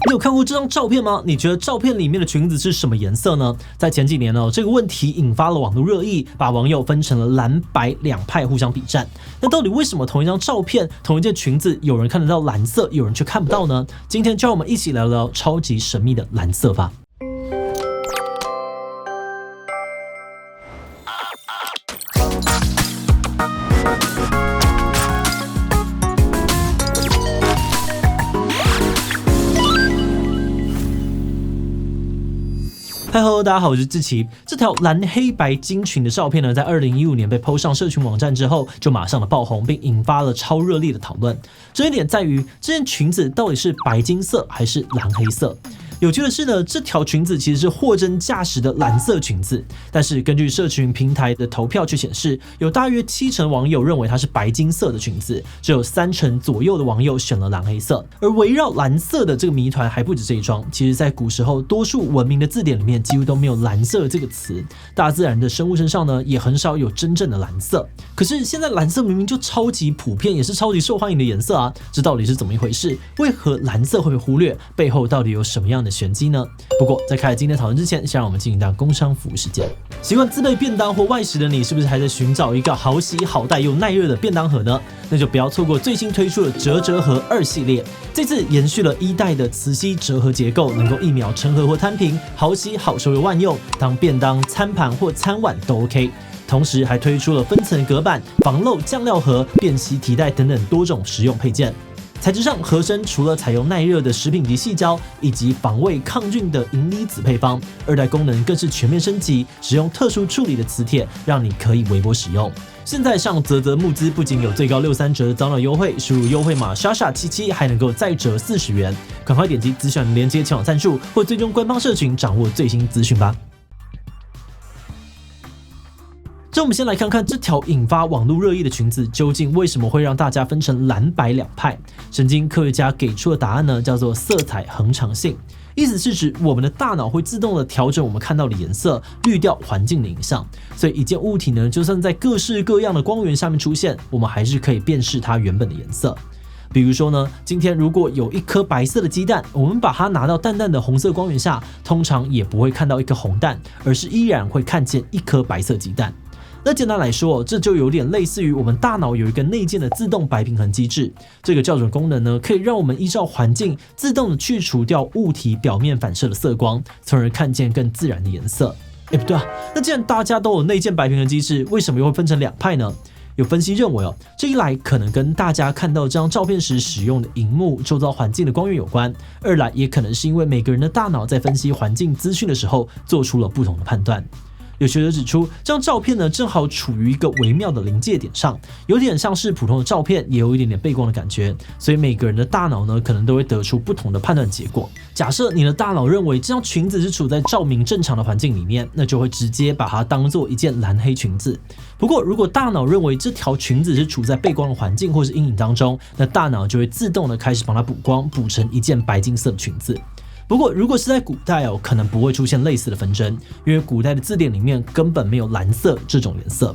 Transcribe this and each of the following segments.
你有看过这张照片吗？你觉得照片里面的裙子是什么颜色呢？在前几年这个问题引发了网络热议，把网友分成了蓝白两派互相比战。那到底为什么同一张照片、同一件裙子，有人看得到蓝色，有人却看不到呢？今天就让我们一起聊聊超级神秘的蓝色吧。嗨喽，大家好，我是志奇。这条蓝黑白金裙的照片呢，在2015年被 PO 上社群网站之后，就马上的爆红，并引发了超热烈的讨论。争议点在于，这件裙子到底是白金色还是蓝黑色？有趣的是呢，这条裙子其实是货真价实的蓝色裙子，但是根据社群平台的投票却显示，有大约70%网友认为它是白金色的裙子，只有30%左右的网友选了蓝黑色。而围绕蓝色的这个谜团还不止这一桩，其实在古时候多数文明的字典里面几乎都没有蓝色这个词，大自然的生物身上呢也很少有真正的蓝色。可是现在蓝色明明就超级普遍，也是超级受欢迎的颜色啊，这到底是怎么一回事？为何蓝色会被忽略？背后到底有什么样的玄机呢？不过在开始今天讨论之前，先让我们进行到工商服务时间。习惯自备便当或外食的你，是不是还在寻找一个好洗好带又耐热的便当盒呢？那就不要错过最新推出的折折盒2系列。这次延续了1代的磁吸折盒结构，能够1秒成盒或摊平，好洗好收又万用，当便当、餐盘或餐碗都 OK。同时还推出了分层隔板、防漏酱料盒、便携提袋等等多种实用配件。材质上，盒身除了采用耐热的食品级矽胶以及防胃抗菌的银离子配方，2代功能更是全面升级，使用特殊处理的磁铁，让你可以微波使用。现在上嘖嘖募资不仅有最高63折的早鸟优惠，输入优惠码莎莎77还能够再折40元，赶快点击资讯连结前往赞助或追踪官方社群，掌握最新资讯吧。我们先来看看这条引发网络热议的裙子究竟为什么会让大家分成蓝白两派。神经科学家给出的答案呢，叫做色彩恒常性，意思是指我们的大脑会自动的调整我们看到的颜色，滤掉环境的影响。所以一件物体呢，就算在各式各样的光源下面出现，我们还是可以辨识它原本的颜色。比如说呢，今天如果有一颗白色的鸡蛋，我们把它拿到淡淡的红色光源下，通常也不会看到一颗红蛋，而是依然会看见一颗白色鸡蛋。那简单来说，这就有点类似于我们大脑有一个内建的自动白平衡机制，这个校准功能呢，可以让我们依照环境自动的去除掉物体表面反射的色光，从而看见更自然的颜色。不对啊，那既然大家都有内建白平衡机制，为什么又会分成两派呢？有分析认为这一来可能跟大家看到这张照片时使用的萤幕、周遭环境的光源有关；二来也可能是因为每个人的大脑在分析环境资讯的时候做出了不同的判断。有学者指出，这张照片呢正好处于一个微妙的临界点上，有点像是普通的照片，也有一点点背光的感觉，所以每个人的大脑呢可能都会得出不同的判断结果。假设你的大脑认为这张裙子是处在照明正常的环境里面，那就会直接把它当做一件蓝黑裙子。不过如果大脑认为这条裙子是处在背光的环境或是阴影当中，那大脑就会自动的开始帮它补光，补成一件白金色的裙子。不过如果是在古代可能不会出现类似的纷争，因为古代的字典里面根本没有蓝色这种颜色。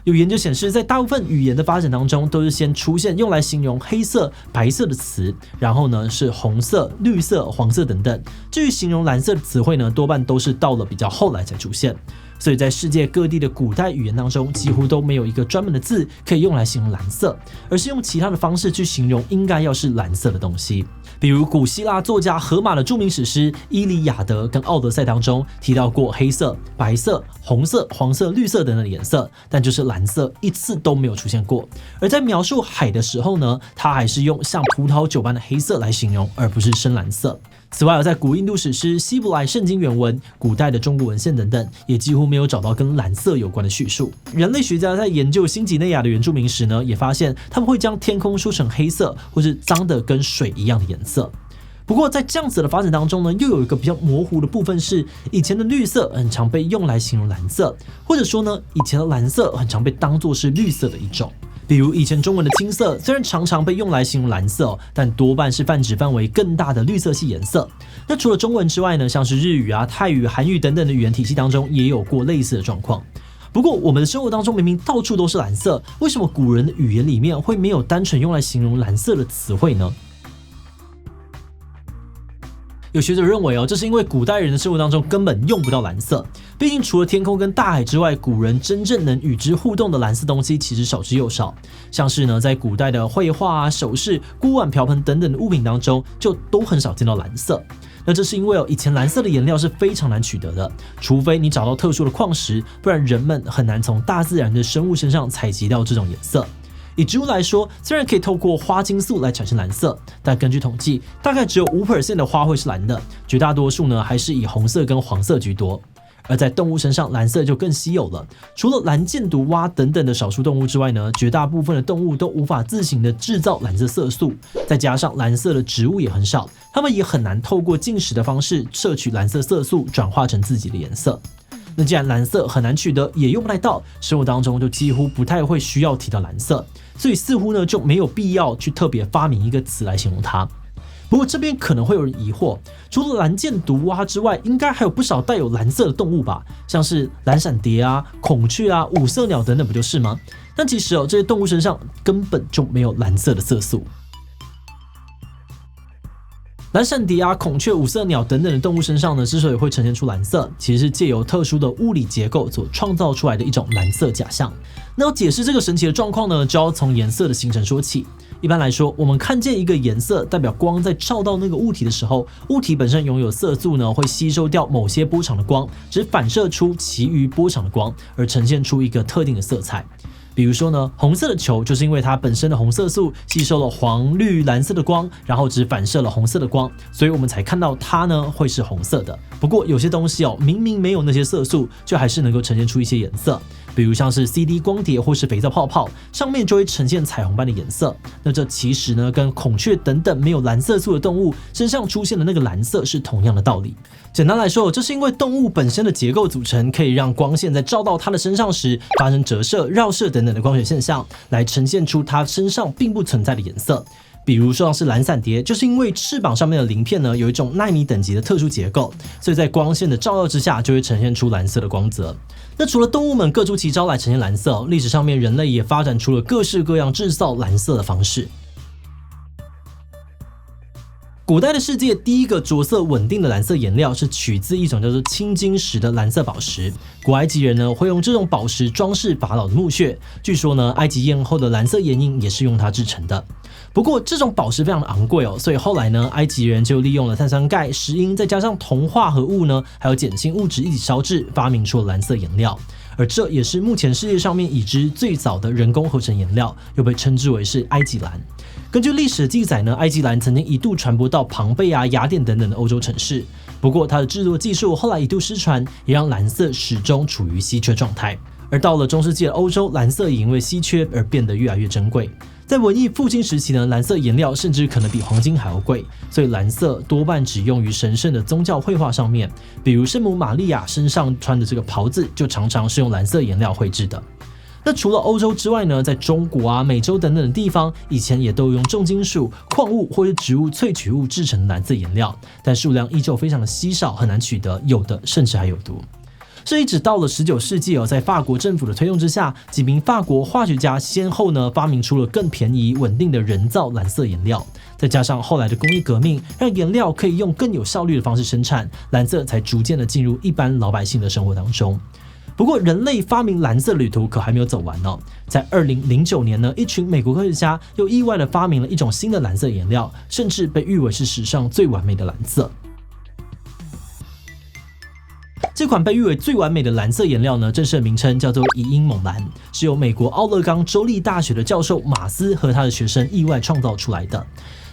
有研究显示，在大部分语言的发展当中，都是先出现用来形容黑色、白色的词，然后呢是红色、绿色、黄色等等。至于形容蓝色的词汇呢，多半都是到了比较后来才出现。所以在世界各地的古代语言当中，几乎都没有一个专门的字可以用来形容蓝色，而是用其他的方式去形容应该要是蓝色的东西。比如古希腊作家荷马的著名史诗《伊利亚德》跟《奥德赛》当中提到过黑色、白色、红色、黄色、绿色等等的颜色，但就是蓝色一次都没有出现过。而在描述海的时候呢，他还是用像葡萄酒般的黑色来形容，而不是深蓝色。此外，在古印度史诗、希伯来圣经原文、古代的中国文献等等，也几乎没有找到跟蓝色有关的叙述。人类学家在研究新几内亚的原住民时呢，也发现他们会将天空说成黑色，或是脏的跟水一样的颜色。不过在这样子的发展当中呢，又有一个比较模糊的部分是，以前的绿色很常被用来形容蓝色，或者说呢，以前的蓝色很常被当作是绿色的一种。比如以前中文的青色虽然常常被用来形容蓝色，但多半是泛指范围更大的绿色系颜色。那除了中文之外呢，像是日语啊、泰语、韩语等等的语言体系当中也有过类似的状况。不过我们的生活当中明明到处都是蓝色，为什么古人的语言里面会没有单纯用来形容蓝色的词汇呢？有学者认为这是因为古代人的生活当中根本用不到蓝色，毕竟除了天空跟大海之外，古人真正能与之互动的蓝色东西其实少之又少。像是呢，在古代的绘画首饰、锅碗瓢盆等等的物品当中，就都很少见到蓝色。那这是因为以前蓝色的颜料是非常难取得的，除非你找到特殊的矿石，不然人们很难从大自然的生物身上采集到这种颜色。以植物来说，虽然可以透过花青素来产生蓝色，但根据统计，大概只有 5% 的花会是蓝的，绝大多数呢还是以红色跟黄色居多。而在动物身上，蓝色就更稀有了。除了蓝箭毒蛙等等的少数动物之外呢，绝大部分的动物都无法自行的制造蓝色色素，再加上蓝色的植物也很少，它们也很难透过进食的方式摄取蓝色色素，转化成自己的颜色。那既然蓝色很难取得，也用不太到，生活当中就几乎不太会需要提到蓝色，所以似乎呢就没有必要去特别发明一个词来形容它。不过这边可能会有人疑惑，除了蓝箭毒蛙之外，应该还有不少带有蓝色的动物吧？像是蓝闪蝶啊、孔雀啊、五色鸟等等，不就是吗？但其实这些动物身上根本就没有蓝色的色素。蓝闪蝶啊、孔雀、五色鸟等等的动物身上呢，之所以会呈现出蓝色，其实是借由特殊的物理结构所创造出来的一种蓝色假象。那要解释这个神奇的状况呢，就要从颜色的形成说起。一般来说，我们看见一个颜色，代表光在照到那个物体的时候，物体本身拥有色素呢，会吸收掉某些波长的光，只反射出其余波长的光，而呈现出一个特定的色彩。比如说呢，红色的球就是因为它本身的红色素吸收了黄、绿、蓝色的光，然后只反射了红色的光，所以我们才看到它呢会是红色的。不过有些东西明明没有那些色素，却还是能够呈现出一些颜色。比如像是 CD 光碟或是肥皂泡泡，上面就会呈现彩虹般的颜色。那这其实呢，跟孔雀等等没有蓝色素的动物身上出现的那个蓝色是同样的道理。简单来说，这是因为动物本身的结构组成，可以让光线在照到它的身上时发生折射、绕射等等的光学现象，来呈现出它身上并不存在的颜色。比如说像是蓝闪蝶，就是因为翅膀上面的鳞片呢有一种奈米等级的特殊结构，所以在光线的照耀之下就会呈现出蓝色的光泽。那除了动物们各出奇招来呈现蓝色，历史上面人类也发展出了各式各样制造蓝色的方式。古代的世界第一个着色稳定的蓝色颜料是取自一种叫做青金石的蓝色宝石。古埃及人呢会用这种宝石装饰法老的墓穴，据说呢埃及艳后的蓝色眼影也是用它制成的。不过这种宝石非常的昂贵所以后来呢埃及人就利用了碳酸钙、石英再加上铜化合物呢还有碱性物质一起烧制，发明出了蓝色颜料。而这也是目前世界上面已知最早的人工合成颜料，又被称之为是埃及蓝。根据历史的记载呢，埃及蓝曾经一度传播到庞贝啊、雅典等等的欧洲城市。不过它的制作技术后来一度失传，也让蓝色始终处于稀缺状态。而到了中世纪的欧洲，蓝色也因为稀缺而变得越来越珍贵。在文艺复兴时期呢，蓝色颜料甚至可能比黄金还要贵，所以蓝色多半只用于神圣的宗教绘画上面，比如圣母玛利亚身上穿的这个袍子就常常是用蓝色颜料绘制的。那除了欧洲之外呢，在中国啊、美洲等等的地方，以前也都用重金属、矿物或是植物萃取物制成的蓝色颜料，但数量依旧非常的稀少，很难取得，有的甚至还有毒。是一直到了19世纪在法国政府的推动之下，几名法国化学家先后呢发明出了更便宜、稳定的人造蓝色颜料。再加上后来的工业革命，让颜料可以用更有效率的方式生产，蓝色才逐渐的进入一般老百姓的生活当中。不过，人类发明蓝色旅途可还没有走完在2009年呢，一群美国科学家又意外的发明了一种新的蓝色颜料，甚至被誉为是史上最完美的蓝色。这款被誉为最完美的蓝色颜料呢，正式的名称叫做以英锰蓝，是由美国奥勒冈州立大学的教授马斯和他的学生意外创造出来的。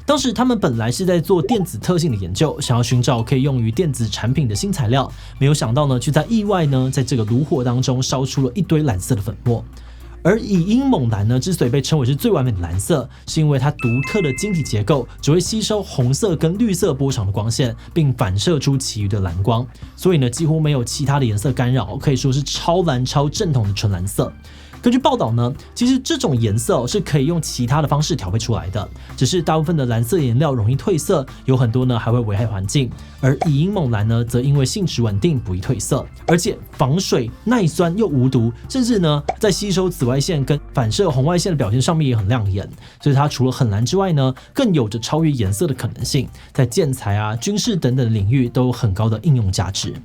当时他们本来是在做电子特性的研究，想要寻找可以用于电子产品的新材料，没有想到呢，却在意外呢，在这个炉火当中烧出了一堆蓝色的粉末。而以英锰蓝呢，之所以被称为是最完美的蓝色，是因为它独特的晶体结构只会吸收红色跟绿色波长的光线，并反射出其余的蓝光，所以呢，几乎没有其他的颜色干扰，可以说是超蓝超正统的纯蓝色。根据报道呢，其实这种颜色是可以用其他的方式调配出来的，只是大部分的蓝色颜料容易褪色，有很多呢还会危害环境，而以银锰蓝呢则因为性质稳定不易褪色，而且防水、耐酸又无毒，甚至呢在吸收紫外线跟反射红外线的表现上面也很亮眼，所以它除了很蓝之外呢，更有着超越颜色的可能性，在建材啊、军事等等领域都有很高的应用价值。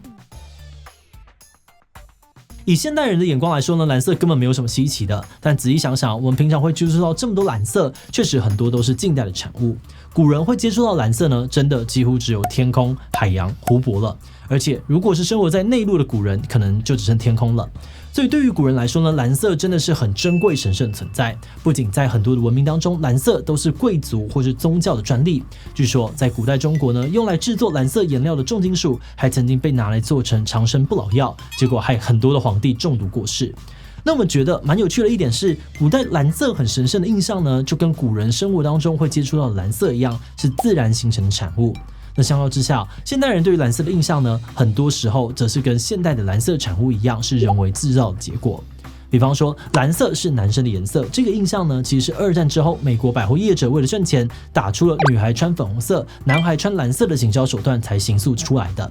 以现代人的眼光来说呢，蓝色根本没有什么稀奇的。但仔细想想，我们平常会接触到这么多蓝色，确实很多都是近代的产物。古人会接触到蓝色呢，真的几乎只有天空、海洋、湖泊了。而且，如果是生活在内陆的古人，可能就只剩天空了。所以对于古人来说呢，蓝色真的是很珍贵神圣的存在。不仅在很多的文明当中，蓝色都是贵族或是宗教的专利。据说在古代中国呢，用来制作蓝色颜料的重金属，还曾经被拿来做成长生不老药，结果害很多的皇帝中毒过世。那我们觉得蛮有趣的一点是，古代蓝色很神圣的印象呢，就跟古人生活当中会接触到的蓝色一样，是自然形成的产物。那相较之下，现代人对于蓝色的印象呢，很多时候则是跟现代的蓝色产物一样，是人为制造的结果。比方说，蓝色是男生的颜色，这个印象呢，其实是2战之后美国百货业者为了赚钱，打出了女孩穿粉红色、男孩穿蓝色的行销手段才形塑出来的。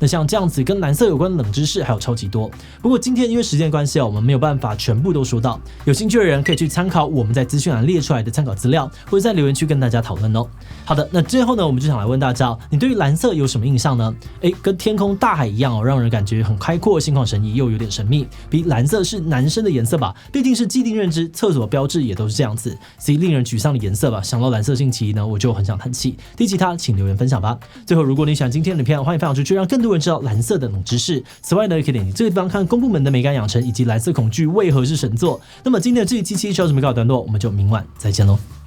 那像这样子跟蓝色有关的冷知识还有超级多，不过今天因为时间关系我们没有办法全部都说到。有兴趣的人可以去参考我们在资讯栏列出来的参考资料，或者在留言区跟大家讨论哦。好的，那最后呢，我们就想来问大家，你对于蓝色有什么印象呢？跟天空大海一样让人感觉很开阔、心旷神怡，又有点神秘。比蓝色是男生的颜色吧，毕竟是既定认知，厕所标志也都是这样子。所以令人沮丧的颜色吧，想到蓝色星期一呢，我就很想叹气。提起它，请留言分享吧。最后，如果你喜欢今天的影片，欢迎分享出去，让更多人知道蓝色的冷知识。此外呢，也可以点击这个地方看公部门的美感养成以及蓝色恐惧为何是神作。那么今天的这一期小准备告一段落，我们就明晚再见喽。